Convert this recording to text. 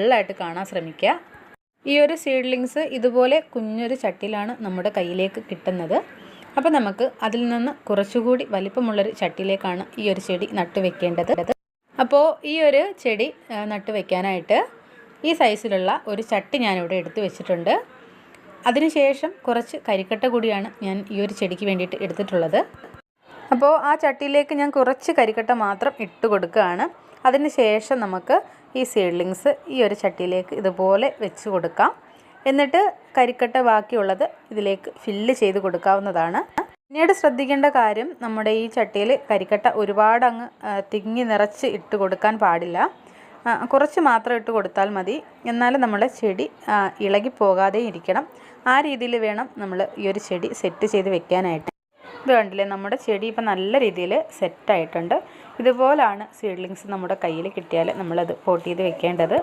നല്ലതായിട്ട് കാണാൻ ശ്രമിക്കുക. ഈ ഒരു സീഡ്ലിങ്സ് ഇതുപോലെ കുഞ്ഞൊരു ചട്ടിയിലാണ് നമ്മുടെ കയ്യിലേക്ക് കിട്ടുന്നത്. അപ്പോൾ നമുക്ക് അതിൽ നിന്ന് കുറച്ചുകൂടി വലിപ്പമുള്ളൊരു ചട്ടിയിലേക്കാണ് ഈ ഒരു ചെടി നട്ടു വെക്കേണ്ടത്. അപ്പോൾ ഈ ഒരു ചെടി നട്ടു വെക്കാനായിട്ട് ഈ സൈസിലുള്ള ഒരു ചട്ടി ഞാനിവിടെ എടുത്തു വെച്ചിട്ടുണ്ട്. അതിനുശേഷം കുറച്ച് കരിക്കട്ട കൂടിയാണ് ഞാൻ ഈ ഒരു ചെടിക്ക് വേണ്ടിയിട്ട് എടുത്തിട്ടുള്ളത്. അപ്പോൾ ആ ചട്ടിയിലേക്ക് ഞാൻ കുറച്ച് കരിക്കട്ട മാത്രം ഇട്ട് കൊടുക്കുകയാണ്. അതിന് ശേഷം നമുക്ക് ഈ സീഡ്ലിങ്സ് ഈ ഒരു ചട്ടിയിലേക്ക് ഇതുപോലെ വെച്ച് കൊടുക്കാം. എന്നിട്ട് കരിക്കട്ട ബാക്കിയുള്ളത് ഇതിലേക്ക് ഫില്ല് ചെയ്ത് കൊടുക്കാവുന്നതാണ്. പിന്നീട് ശ്രദ്ധിക്കേണ്ട കാര്യം, നമ്മുടെ ഈ ചട്ടിയിൽ കരിക്കട്ട ഒരുപാട് അങ്ങ് തിങ്ങി നിറച്ച് ഇട്ട് കൊടുക്കാൻ പാടില്ല. കുറച്ച് മാത്രം ഇട്ട് കൊടുത്താൽ മതി. എന്നാലും നമ്മുടെ ചെടി ഇളകി പോകാതെ ഇരിക്കണം. ആ രീതിയിൽ വേണം നമ്മൾ ഈ ഒരു ചെടി സെറ്റ് ചെയ്ത് വെക്കാനായിട്ട്. ഇത് കണ്ടില്ലേ, നമ്മുടെ ചെടി ഇപ്പം നല്ല രീതിയിൽ സെറ്റായിട്ടുണ്ട്. ഇതുപോലാണ് സീഡ്ലിങ്സ് നമ്മുടെ കയ്യിൽ കിട്ടിയാൽ നമ്മളത് പോട്ട് ചെയ്ത് വെക്കേണ്ടത്.